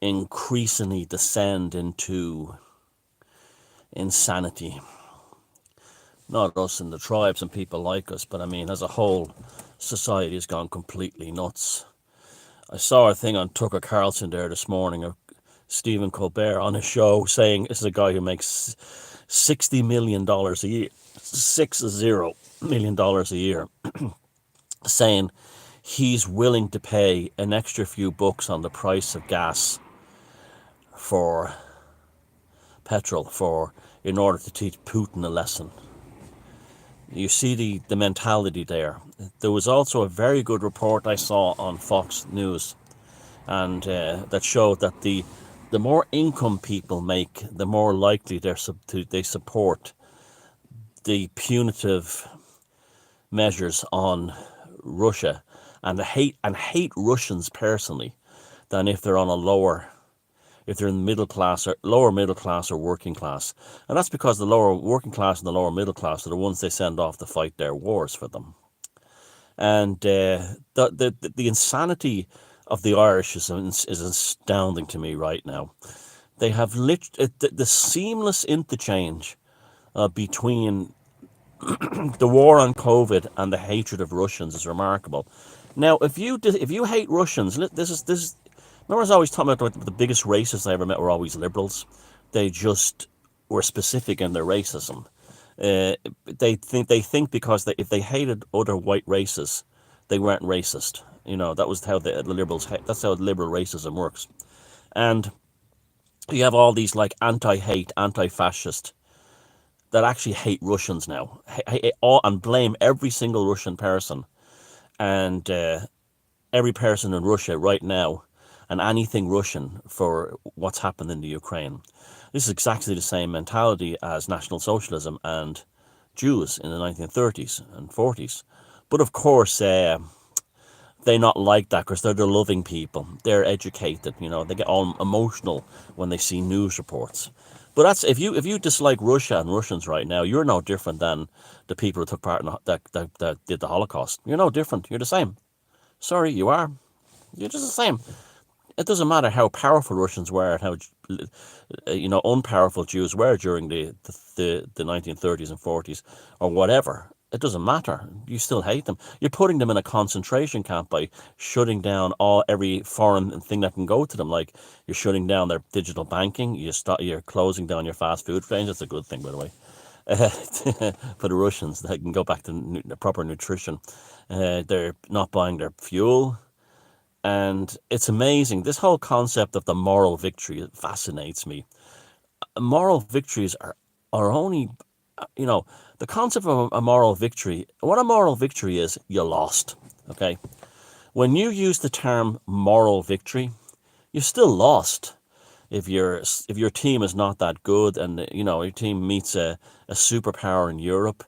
increasingly descend into insanity. Not us and the tribes and people like us, but I mean, as a whole, society has gone completely nuts. I saw a thing on Tucker Carlson there this morning of Stephen Colbert on a show saying this is a guy who makes $60 million a year, $60 million a year, saying he's willing to pay an extra few bucks on the price of gas for petrol for in order to teach Putin a lesson. You see the mentality there. There was also a very good report I saw on Fox News, and that showed that the more income people make, the more likely they support the punitive measures on Russia, and hate Russians personally, than if they're on a if they're in middle class or lower middle class or working class. And that's because the lower working class and the lower middle class are the ones they send off to fight their wars for them. And the insanity of the Irish is astounding to me right now. They have the seamless interchange between the war on COVID and the hatred of Russians is remarkable. Now, if you hate Russians, this is. Remember, I was always talking about the biggest racists I ever met were always liberals. They just were specific in their racism. They think because if they hated other white races, they weren't racist. That was how the liberals. That's how liberal racism works. And you have all these like anti-hate, anti-fascist that actually hate Russians now, and blame every single Russian person and every person in Russia right now and anything Russian for what's happened in the Ukraine. This is exactly the same mentality as National Socialism and Jews in the 1930s and 40s. But of course, they not like that because they're the loving people. They're educated, they get all emotional when they see news reports. But that's if you dislike Russia and Russians right now, you're no different than the people who took part in that did the Holocaust. You're no different. You're the same. Sorry, you are. You're just the same. It doesn't matter how powerful Russians were and how unpowerful Jews were during the 1930s and 40s or whatever. It doesn't matter. You still hate them. You're putting them in a concentration camp by shutting down every foreign thing that can go to them. Like you're shutting down their digital banking. You're closing down your fast food range. That's a good thing, by the way. For the Russians, they can go back to proper nutrition. They're not buying their fuel. And it's amazing. This whole concept of the moral victory fascinates me. Moral victories are only, you know, the concept of a moral victory. What a moral victory is, you lost. Okay. When you use the term moral victory, you still lost. If your team is not that good, and your team meets a superpower in Europe,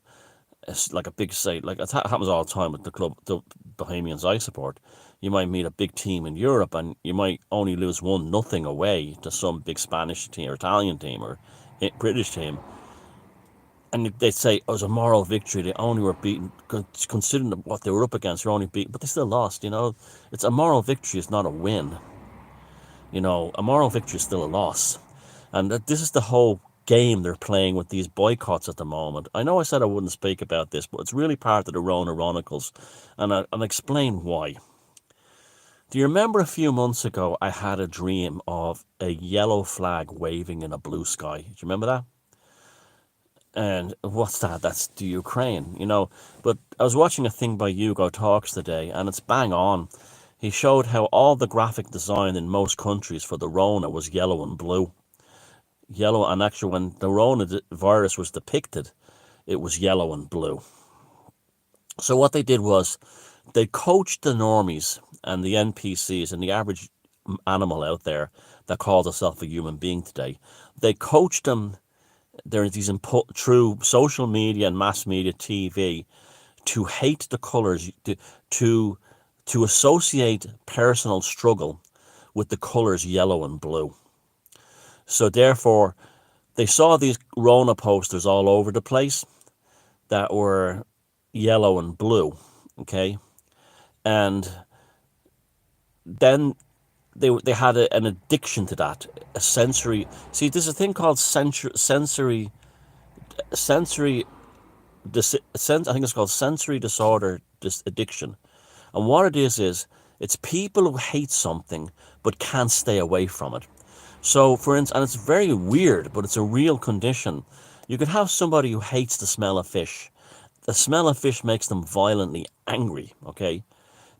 it's like a big say, like it happens all the time with the Bohemians I support. You might meet a big team in Europe, and you might only lose 1-0 away to some big Spanish team or Italian team or British team, and they'd say it was a moral victory. They only were beaten, considering what they were up against. They're only beaten, but they still lost. It's a moral victory. It's not a win. A moral victory is still a loss. And this is the whole game they're playing with these boycotts at the moment. I know I said I wouldn't speak about this, but it's really part of the Rona Chronicles, and I'll explain why. Do you remember a few months ago I had a dream of a yellow flag waving in a blue sky? Do you remember that? And what's that? That's the Ukraine, But I was watching a thing by Hugo Talks today, and it's bang on. He showed how all the graphic design in most countries for the Rona was yellow and blue. Yellow, and actually when the Rona virus was depicted, it was yellow and blue. So what they did was they coached the normies and the NPCs and the average animal out there that calls itself a human being today. They coached them. There are these through social media and mass media TV to hate the colours, to associate personal struggle with the colours yellow and blue. So therefore, they saw these Rona posters all over the place that were yellow and blue, okay? And then they had an addiction to that, a sensory. See, there's a thing called sensory I think it's called sensory disorder addiction. And what it is it's people who hate something but can't stay away from it. So, for instance, and it's very weird, but it's a real condition. You could have somebody who hates the smell of fish. The smell of fish makes them violently angry, okay?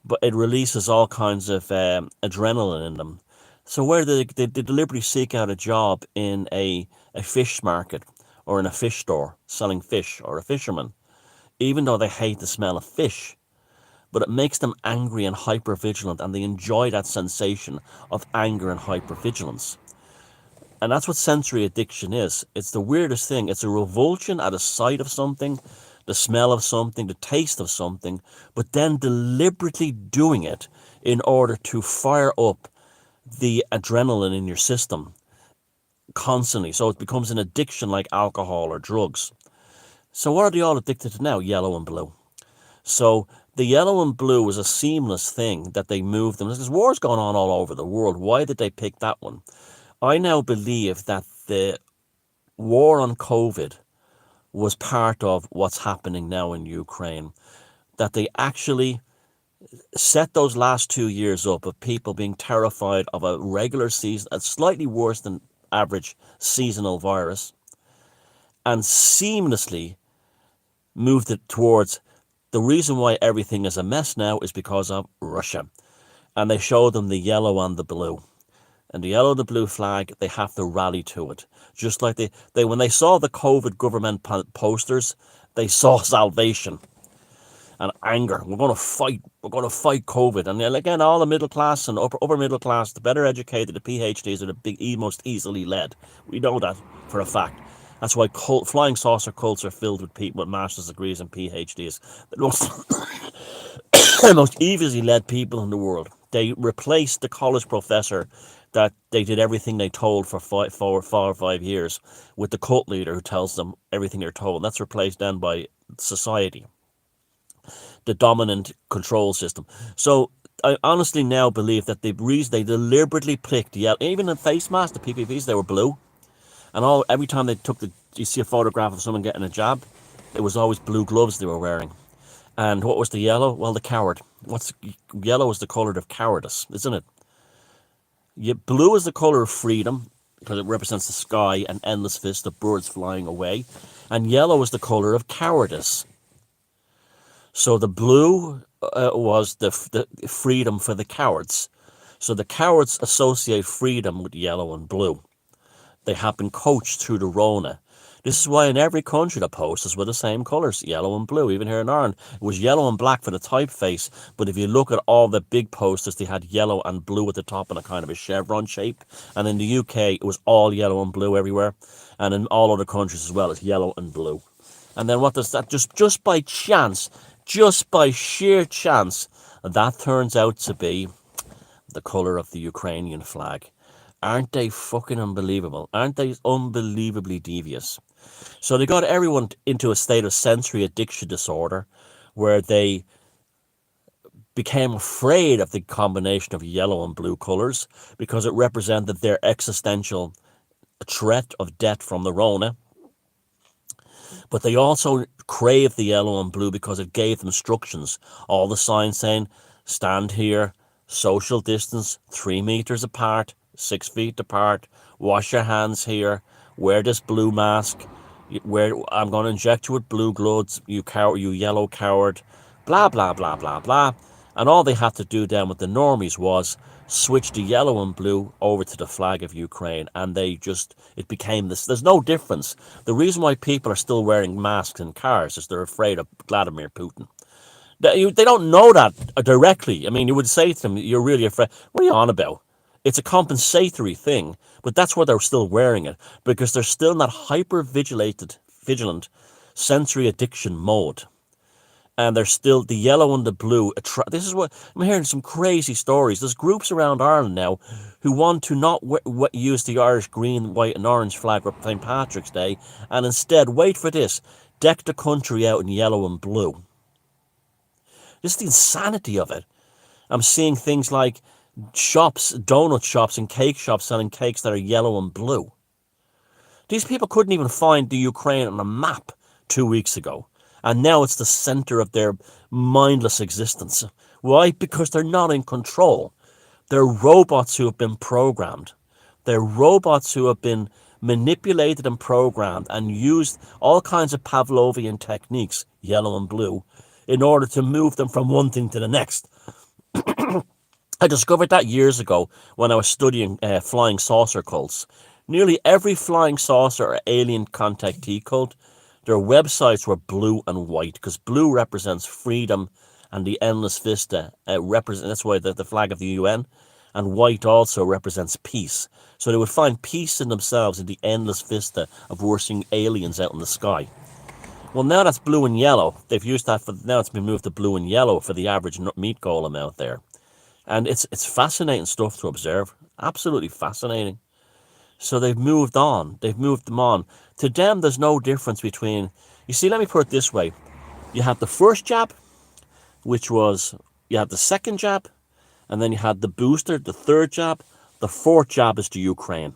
But it releases all kinds of adrenaline in them. So where they deliberately seek out a job in a fish market or in a fish store selling fish, or a fisherman, even though they hate the smell of fish, but it makes them angry and hyper vigilant, and they enjoy that sensation of anger and hyper vigilance. And that's what sensory addiction is. It's the weirdest thing. It's a revulsion at a sight of something, the smell of something, the taste of something, but then deliberately doing it in order to fire up the adrenaline in your system constantly. So it becomes an addiction like alcohol or drugs. So what are they all addicted to now? Yellow and blue. So the yellow and blue was a seamless thing that they moved them. There's wars going on all over the world. Why did they pick that one? I now believe that the war on COVID was part of what's happening now in Ukraine. That they actually set those last 2 years up of people being terrified of a regular season, a slightly worse than average seasonal virus, and seamlessly moved it towards the reason why everything is a mess now is because of Russia. And they showed them the yellow and the blue. And the yellow and the blue flag, they have to rally to it. Just like they when they saw the COVID government posters, they saw salvation and anger. We're going to fight. We're going to fight COVID. And then again, all the middle class and upper middle class, the better educated, the PhDs are the most easily led. We know that for a fact. That's why flying saucer cults are filled with people with master's degrees and PhDs. The most, the most easily led people in the world. They replaced the college professor that they did everything they told for 4 or 5 years with the cult leader who tells them everything they're told. That's replaced then by society, the dominant control system. So I honestly now believe that the reason they deliberately picked yellow, even in face masks, the PPPs, they were blue. And every time they you see a photograph of someone getting a jab, it was always blue gloves they were wearing. And what was the yellow? Well, the coward. Yellow is the colour of cowardice, isn't it? Blue is the colour of freedom, because it represents the sky and endless fists of birds flying away. And yellow is the colour of cowardice. So the blue was the freedom for the cowards. So the cowards associate freedom with yellow and blue. They have been coached through the Rona. This is why in every country the posters were the same colours, yellow and blue. Even here in Ireland, it was yellow and black for the typeface. But if you look at all the big posters, they had yellow and blue at the top in a kind of a chevron shape. And in the UK, it was all yellow and blue everywhere. And in all other countries as well, it's yellow and blue. And then what does that, just by chance, just by sheer chance, that turns out to be the colour of the Ukrainian flag. Aren't they fucking unbelievable? Aren't they unbelievably devious? So they got everyone into a state of sensory addiction disorder where they became afraid of the combination of yellow and blue colours because it represented their existential threat of death from the Rona. But they also craved the yellow and blue because it gave them instructions. All the signs saying, stand here, social distance, 3 meters apart, 6 feet apart, wash your hands here, wear this blue mask, I'm going to inject you with blue gloves, you yellow coward, blah, blah, blah, blah, blah. And all they had to do then with the normies was switch the yellow and blue over to the flag of Ukraine, and it became this. There's no difference. The reason why people are still wearing masks in cars is they're afraid of Vladimir Putin. They don't know that directly. I mean, you would say to them, you're really afraid. What are you on about? It's a compensatory thing, but that's why they're still wearing it, because they're still in that vigilant sensory addiction mode. And they're still the yellow and the blue. This is what I'm hearing, some crazy stories. There's groups around Ireland now who want to not use the Irish green, white, and orange flag for St. Patrick's Day, and instead, wait for this, deck the country out in yellow and blue. This is the insanity of it. I'm seeing things like shops, donut shops and cake shops selling cakes that are yellow and blue. These people couldn't even find the Ukraine on a map 2 weeks ago. And now it's the center of their mindless existence. Why? Because they're not in control. They're robots who have been programmed. They're robots who have been manipulated and programmed and used all kinds of Pavlovian techniques, yellow and blue, in order to move them from one thing to the next. I discovered that years ago when I was studying flying saucer cults. Nearly every flying saucer or alien contactee cult, their websites were blue and white because blue represents freedom and the endless vista. That's why the flag of the UN. And white also represents peace. So they would find peace in themselves in the endless vista of worshiping aliens out in the sky. Well, now that's blue and yellow. They've used that now it's been moved to blue and yellow for the average meat golem out there. And it's fascinating stuff to observe. Absolutely fascinating. So they've moved on. They've moved them on. To them, there's no difference between... You see, let me put it this way. You had the first jab, which was... You had the second jab, and then you had the booster, the third jab. The fourth jab is to Ukraine.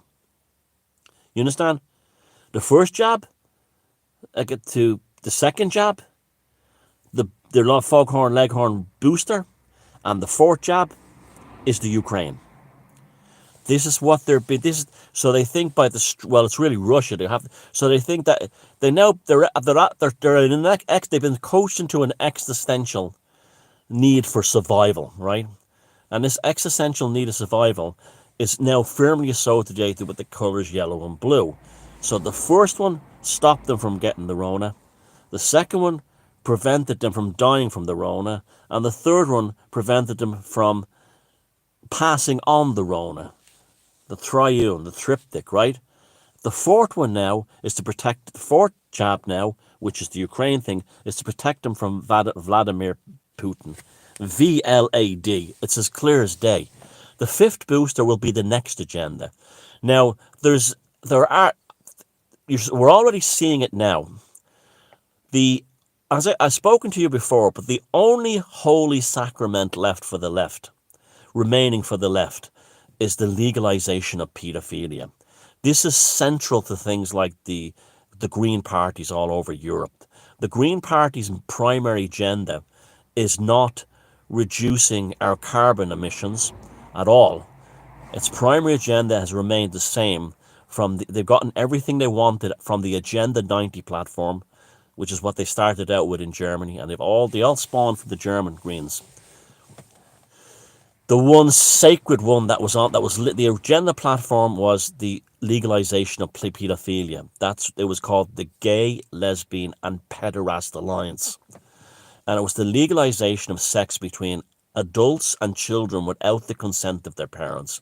You understand? The first jab, I get to the second jab, the foghorn leghorn booster, and the fourth jab is the Ukraine. This is what they're. So they think by the it's really Russia. So they think that they know they've been coached into an existential need for survival, right? And this existential need of survival is now firmly associated with the colors yellow and blue. So the first one stopped them from getting the Rona. The second one prevented them from dying from the Rona. And the third one prevented them from passing on the Rona. The triune, the triptych, right? The fourth one now is to protect, the fourth jab now, which is the Ukraine thing, is to protect them from Vladimir Putin. VLAD. It's as clear as day. The fifth booster will be the next agenda. Now, we're already seeing it now. As I've spoken to you before, but the only holy sacrament left for the left, remaining for the left, is the legalization of pedophilia. This is central to things like the Green parties all over Europe. The Green Party's primary agenda is not reducing our carbon emissions at all. Its primary agenda has remained the same. They've gotten everything they wanted from the Agenda 90 platform, which is what they started out with in Germany, and they all spawned from the German Greens. The one sacred one the agenda platform was the legalization of pedophilia. It was called the Gay, Lesbian and Pederast Alliance. And it was the legalization of sex between adults and children without the consent of their parents.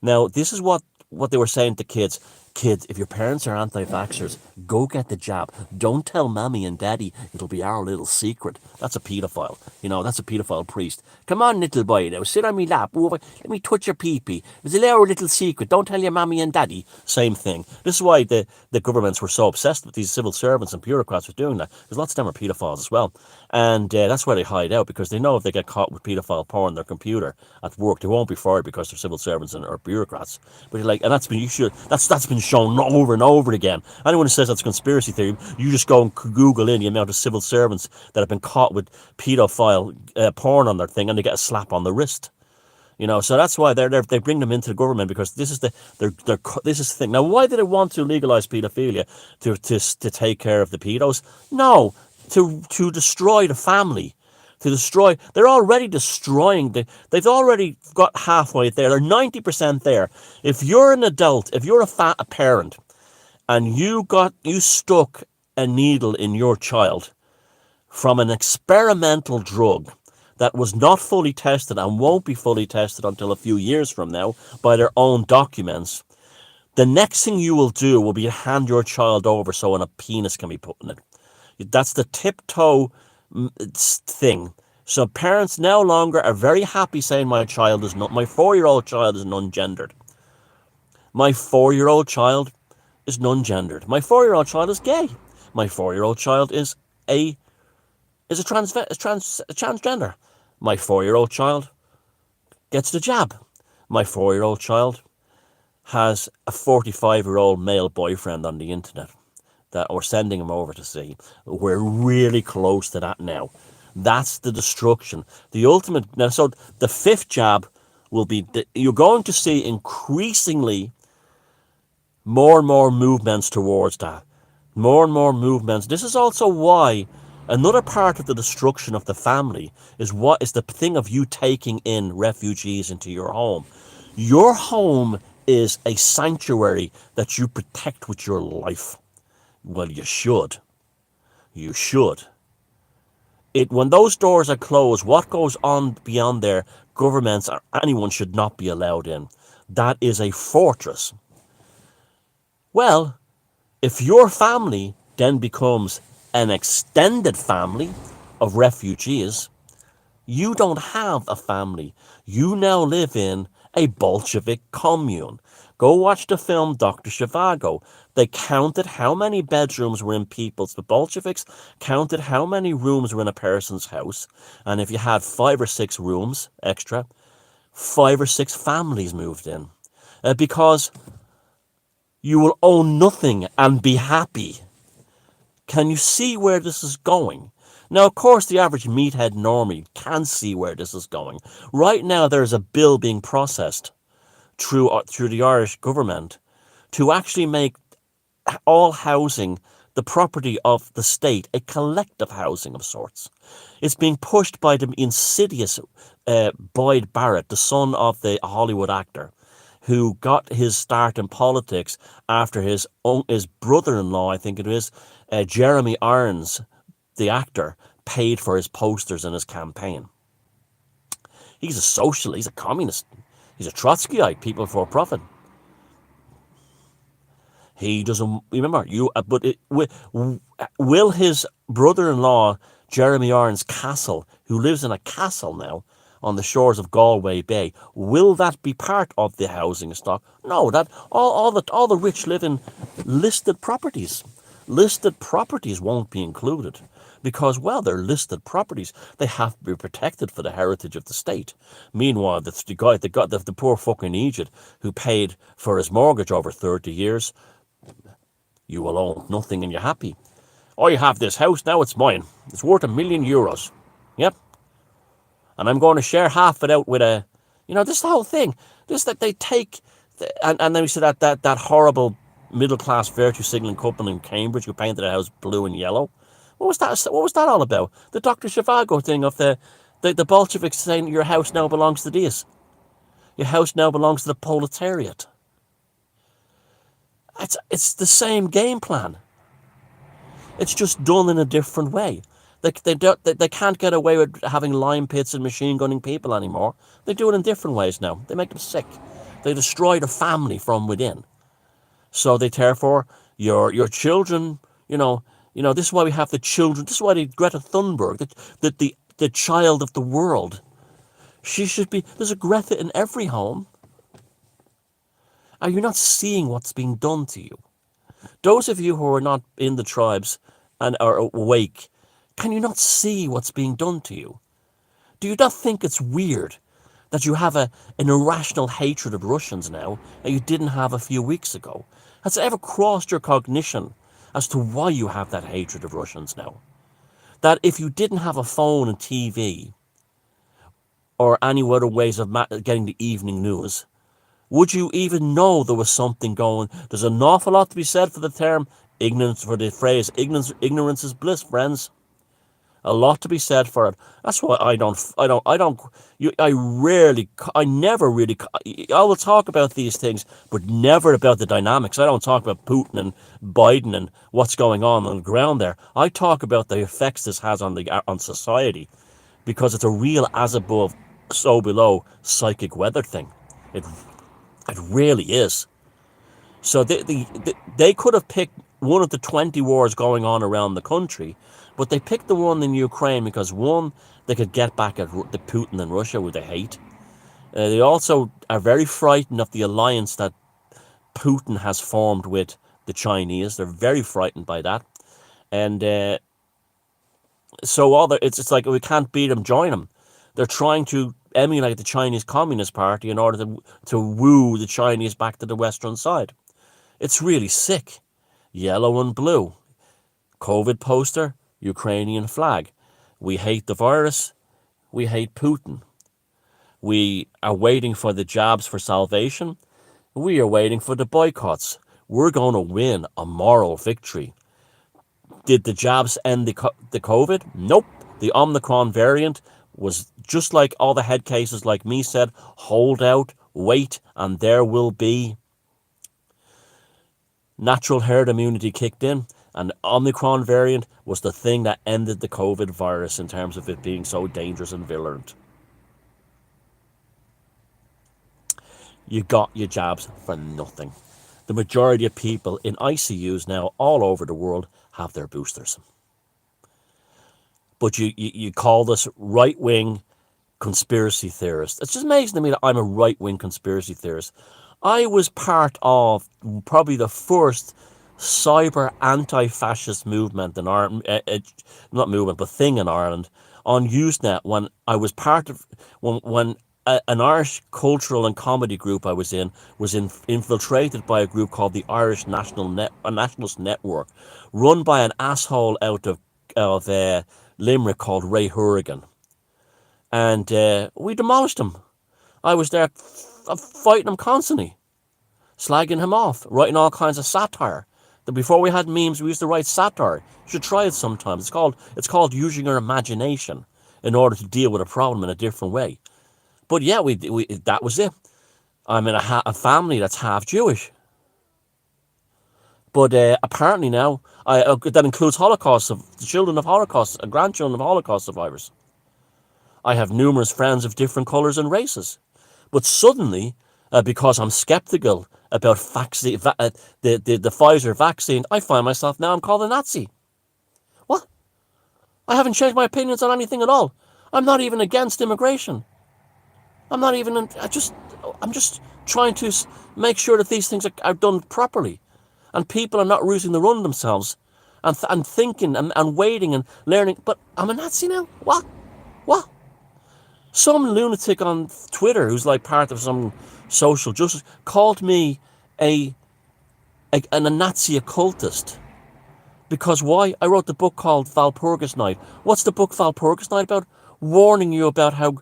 Now, this is what they were saying to kids. Kids, if your parents are anti-vaxxers, go get the jab. Don't tell mommy and daddy. It'll be our little secret. That's a paedophile. That's a paedophile priest. Come on, little boy, now sit on me lap. Let me touch your pee-pee. It's our little secret. Don't tell your mommy and daddy. Same thing. This is why the governments were so obsessed with these civil servants and bureaucrats with doing that. Because lots of them are paedophiles as well. And that's why they hide out, because they know if they get caught with paedophile porn on their computer at work, they won't be fired because they're civil servants or bureaucrats. But that's been shown over and over again. Anyone who says that's conspiracy theory, you just go and Google in the amount of civil servants that have been caught with paedophile porn on their thing, and they get a slap on the wrist. So that's why they bring them into the government, because this is the thing. Now, why do they want to legalize paedophilia? To take care of the pedos? No, to destroy the family. They're already destroying, they've already got halfway there. They're 90% there. If you're an adult, if you're a parent, and you stuck a needle in your child from an experimental drug that was not fully tested and won't be fully tested until a few years from now by their own documents, the next thing you will do will be to hand your child over so a penis can be put in it. That's the tiptoe thing. So parents no longer are very happy saying my 4-year-old child is non-gendered. My 4-year-old child is non-gendered. My 4-year-old child is gay. My 4-year-old child is a transgender. My 4-year-old child gets the jab. My 4-year-old child has a 45-year-old male boyfriend on the internet that we're sending him over to see. We're really close to that now. That's the destruction. The ultimate. Now, so the fifth jab will be. You're going to see increasingly more and more movements towards that. More and more movements. This is also why another part of the destruction of the family is what is the thing of you taking in refugees into your home. Your home is a sanctuary that you protect with your life. Well, you should. You should. When those doors are closed, what goes on beyond there, governments or anyone should not be allowed in. That is a fortress. Well, if your family then becomes an extended family of refugees, you don't have a family. You now live in a Bolshevik commune. Go watch the film Dr. Zhivago. They counted how many bedrooms were in people's. The Bolsheviks counted how many rooms were in a person's house. And if you had 5 or 6 rooms extra, 5 or 6 families moved in. Because you will own nothing and be happy. Can you see where this is going? Now, of course, the average meathead normie can see where this is going. Right now, there's a bill being processed through the Irish government to actually make all housing the property of the state, a collective housing of sorts. It's being pushed by the insidious Boyd Barrett, the son of the Hollywood actor, who got his start in politics after his brother-in-law, I think it is, Jeremy Irons, the actor, paid for his posters in his campaign. He's a socialist, he's a communist, he's a Trotskyite, people for profit. He doesn't remember you, but will his brother-in-law Jeremy Irons' castle, who lives in a castle now on the shores of Galway Bay, will that be part of the housing stock? No, that all the rich live in listed properties. Listed properties won't be included because, well, they're listed properties. They have to be protected for the heritage of the state. Meanwhile, the poor fucking Egypt who paid for his mortgage over 30 years, you will own nothing and you're happy. I have this house, now it's mine. It's worth €1,000,000. Yep. And I'm going to share half it out with this the whole thing. This that they take, and then we see that horrible middle-class virtue signaling couple in Cambridge who painted the house blue and yellow. What was that all about? The Dr. Zhivago thing of the Bolsheviks saying your house now belongs to these. Your house now belongs to the proletariat. It's the same game plan. It's just done in a different way. They can't get away with having lime pits and machine gunning people anymore. They do it in different ways now. They make them sick. They destroy the family from within. So therefore your children, this is why we have the children. This is why Greta Thunberg, the child of the world. She should be. There's a Greta in every home. Are you not seeing what's being done to you? Those of you who are not in the tribes and are awake, can you not see what's being done to you? Do you not think it's weird that you have an irrational hatred of Russians now that you didn't have a few weeks ago? Has it ever crossed your cognition as to why you have that hatred of Russians now? That if you didn't have a phone and TV or any other ways of getting the evening news, would you even know there was something going? There's an awful lot to be said for the term ignorance, for the phrase ignorance is bliss, friends. A lot to be said for it. That's why I will talk about these things, but never about the dynamics. I don't talk about Putin and Biden and what's going on the ground there. I talk about the effects this has on society, because it's a real as above, so below psychic weather thing. It really is. So they could have picked one of the 20 wars going on around the country, but they picked the one in Ukraine because, one, they could get back at the Putin and Russia, who they hate. They also are very frightened of the alliance that Putin has formed with the Chinese. They're very frightened by that. And so it's like, we can't beat them, join them. They're trying to emulate the Chinese Communist Party in order to woo the Chinese back to the Western side. It's really sick. Yellow and blue. COVID poster, Ukrainian flag. We hate the virus. We hate Putin. We are waiting for the jabs for salvation. We are waiting for the boycotts. We're going to win a moral victory. Did the jabs end the COVID? Nope. The Omicron variant was just like all the head cases, like me said, hold out, wait, and there will be. Natural herd immunity kicked in, and the Omicron variant was the thing that ended the COVID virus in terms of it being so dangerous and virulent. You got your jabs for nothing. The majority of people in ICUs now all over the world have their boosters. But you call this right-wing conspiracy theorist. It's just amazing to me that I'm a right-wing conspiracy theorist. I was part of probably the first cyber anti-fascist movement in Ireland, not movement, but thing in Ireland, on Usenet, when I was part of, when an Irish cultural and comedy group I was infiltrated by a group called the Irish Nationalist Network, run by an asshole out of Limerick called Ray Hourigan. And we demolished him. I was there fighting him constantly, slagging him off, writing all kinds of satire. Before we had memes, we used to write satire. You should try it sometimes. It's called using your imagination in order to deal with a problem in a different way. But yeah, we that was it. I'm in a family that's half Jewish. But apparently now, that includes children of Holocaust, grandchildren of Holocaust survivors. I have numerous friends of different colours and races. But suddenly, because I'm skeptical about the Pfizer vaccine, I find myself now I'm called a Nazi. What? I haven't changed my opinions on anything at all. I'm not even against immigration. I'm just trying to make sure that these things are done properly, and people are not losing the run themselves, and thinking and waiting and learning. But I'm a Nazi now? What? Some lunatic on Twitter who's like part of some social justice called me a Nazi occultist. Because why? I wrote the book called Walpurgis Night. What's the book Walpurgis Night about? Warning you about how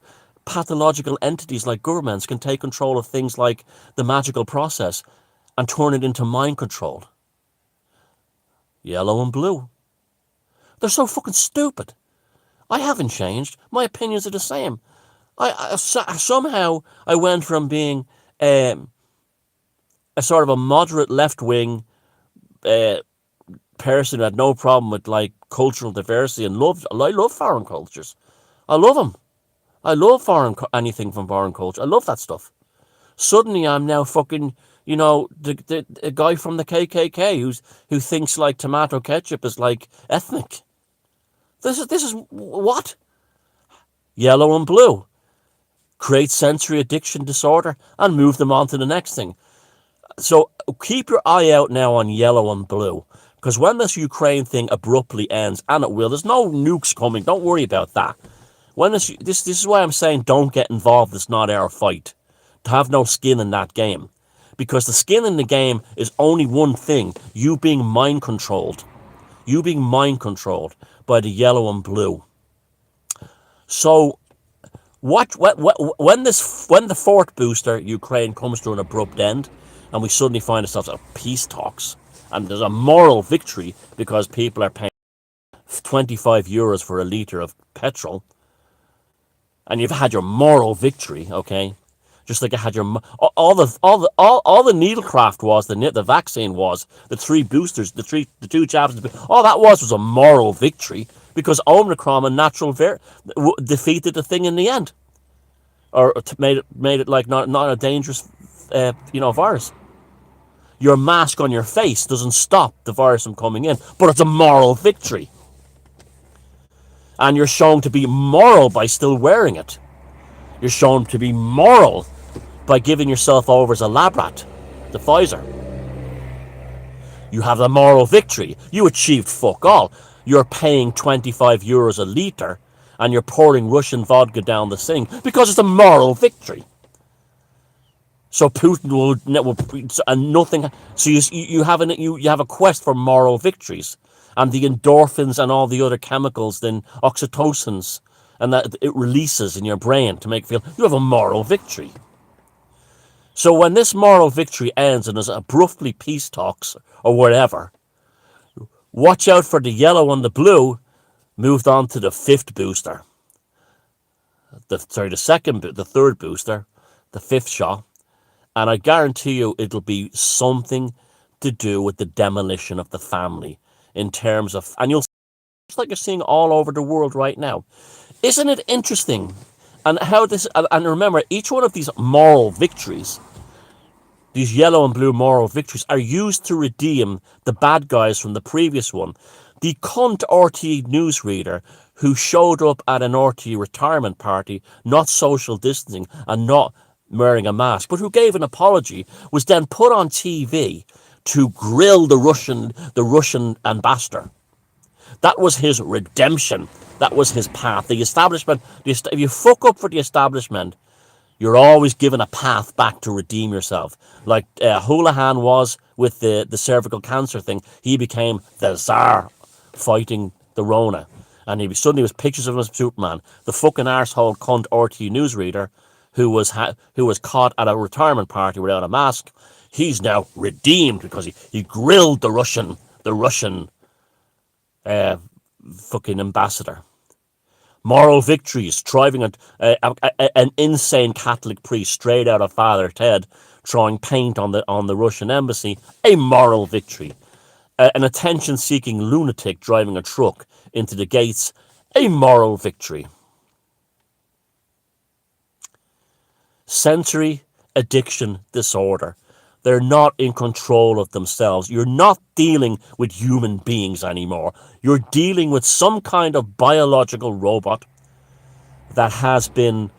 pathological entities like governments can take control of things like the magical process and turn it into mind control. Yellow and blue. They're so fucking stupid. I haven't changed. My opinions are the same. Somehow I went from being a sort of a moderate left-wing person who had no problem with like cultural diversity and I love foreign cultures. I love them. I love anything from foreign culture. I love that stuff. Suddenly I'm now fucking, the guy from the KKK who thinks like tomato ketchup is like ethnic. This is what? Yellow and blue. Create sensory addiction disorder and move them on to the next thing. So keep your eye out now on yellow and blue, because when this Ukraine thing abruptly ends, and it will, there's no nukes coming. Don't worry about that. When this is why I'm saying don't get involved. It's not our fight. To have no skin in that game, because the skin in the game is only one thing: you being mind controlled. You being mind controlled by the yellow and blue. So when the fourth booster, Ukraine, comes to an abrupt end, and we suddenly find ourselves at peace talks, and there's a moral victory because people are paying €25 for a litre of petrol, and you've had your moral victory, okay? Just like you had your all the needlecraft was, the vaccine was, the three boosters, the two jabs, all that was a moral victory, because Omicron and natural defeated the thing in the end, or made it like not a dangerous virus. Your mask on your face doesn't stop the virus from coming in, but it's a moral victory, and you're shown to be moral by still wearing it. You're shown to be moral by giving yourself over as a lab rat, the Pfizer. You have the moral victory. You achieved fuck all. You're paying €25 a litre and you're pouring Russian vodka down the sink because it's a moral victory. So Putin will and nothing. So you have a quest for moral victories, and the endorphins and all the other chemicals, then oxytocins, and that it releases in your brain to make you feel you have a moral victory. So when this moral victory ends and there's abruptly peace talks or whatever, watch out for the yellow and the blue moved on to the fifth booster. The third booster, the fifth shot. And I guarantee you it'll be something to do with the demolition of the family in terms of, and you'll, just like you're seeing all over the world right now. Isn't it interesting? And how this, and remember, each one of these moral victories, these yellow and blue moral victories, are used to redeem the bad guys from the previous one. The cunt RT newsreader who showed up at an RT retirement party, not social distancing and not wearing a mask, but who gave an apology, was then put on TV to grill the Russian ambassador. That was his redemption. That was his path. The establishment, if you fuck up for the establishment, you're always given a path back to redeem yourself. Like Houlihan was with the cervical cancer thing. He became the Tsar fighting the Rona. And he suddenly was pictures of him as Superman. The fucking arsehole cunt RT newsreader who was caught at a retirement party without a mask, he's now redeemed because he grilled the Russian fucking ambassador. Moral victories, driving an insane Catholic priest straight out of Father Ted, throwing paint on the Russian embassy, a moral victory. An attention-seeking lunatic driving a truck into the gates, a moral victory. Sensory addiction disorder. They're not in control of themselves. You're not dealing with human beings anymore. You're dealing with some kind of biological robot that has been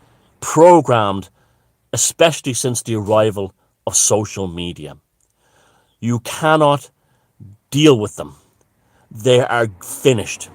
programmed, especially since the arrival of social media. You cannot deal with them. They are finished.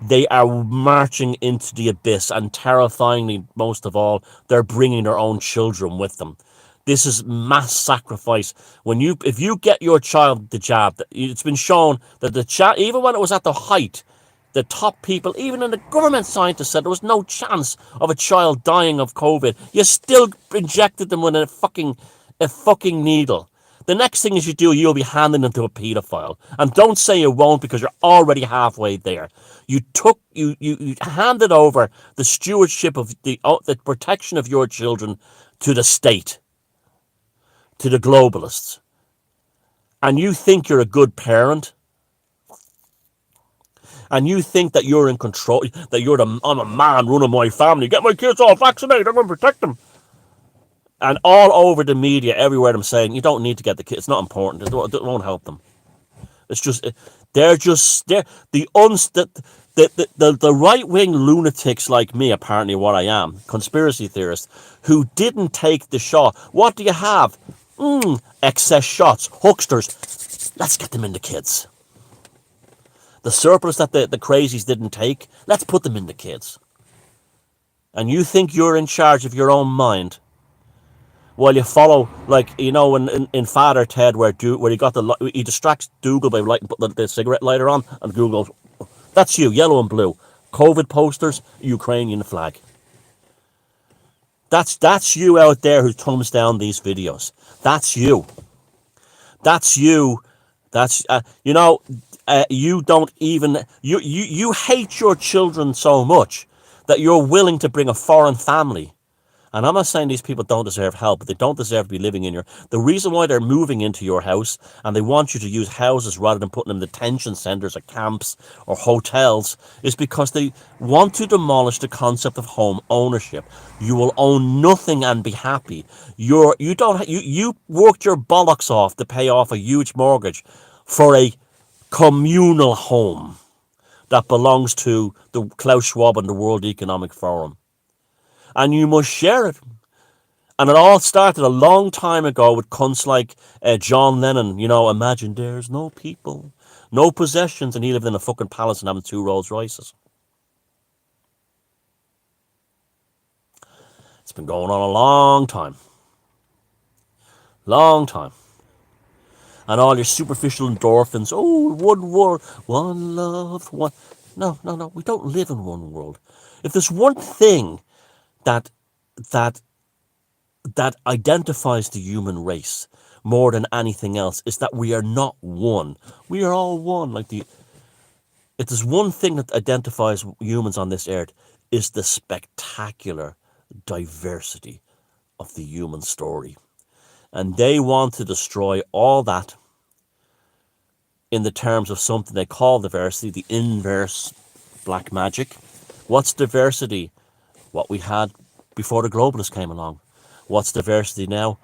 They are marching into the abyss, and terrifyingly, most of all, they're bringing their own children with them. This is mass sacrifice. If you get your child the jab, it's been shown that even when it was at the height, the top people, even in the government scientists, said there was no chance of a child dying of COVID. You still injected them with a fucking needle. The next thing is you'll be handing them to a paedophile. And don't say you won't, because you're already halfway there. You handed over the stewardship of the protection of your children to the state, to the globalists. And you think you're a good parent? And you think that you're in control, that I'm a man running my family, get my kids all vaccinated, I'm going to protect them. And all over the media, everywhere, I'm saying, you don't need to get the kids. It's not important. It won't help them. It's just, they're the right-wing lunatics like me, apparently what I am, conspiracy theorists, who didn't take the shot. What do you have? Excess shots, hucksters. Let's get them into kids. The surplus that the crazies didn't take, let's put them into kids. And you think you're in charge of your own mind? Well, you follow, like, in Father Ted, where he distracts Dougal by putting the cigarette lighter on, and Google goes, that's you, yellow and blue. COVID posters, Ukrainian flag. That's you out there who thumbs down these videos. That's you. That's you. You don't even, you hate your children so much that you're willing to bring a foreign family. And I'm not saying these people don't deserve help, but they don't deserve to be living in the reason why they're moving into your house, and they want you to use houses rather than putting them in detention centres or camps or hotels, is because they want to demolish the concept of home ownership. You will own nothing and be happy. You worked your bollocks off to pay off a huge mortgage for a communal home that belongs to the Klaus Schwab and the World Economic Forum. And you must share it. And it all started a long time ago with cunts like John Lennon, imagine there's no people, no possessions, and he lived in a fucking palace and having 2 Rolls Royces. It's been going on a long time. Long time. And all your superficial endorphins. Oh, one world, one love, one. No, no, no. We don't live in one world. If there's one thing that that that identifies the human race more than anything else, is that we are not one. We are all one. Like the if there's one thing that identifies humans on this earth, is the spectacular diversity of the human story. And they want to destroy all that in the terms of something they call diversity, the inverse black magic. What's diversity? What we had before the globalists came along. What's diversity now?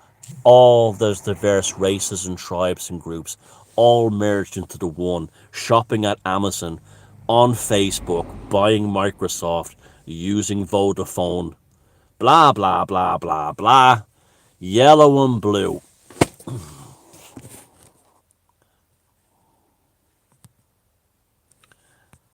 All those diverse races and tribes and groups all merged into the one, shopping at Amazon, on Facebook, buying Microsoft, using Vodafone, blah, blah, blah, blah, blah, yellow and blue.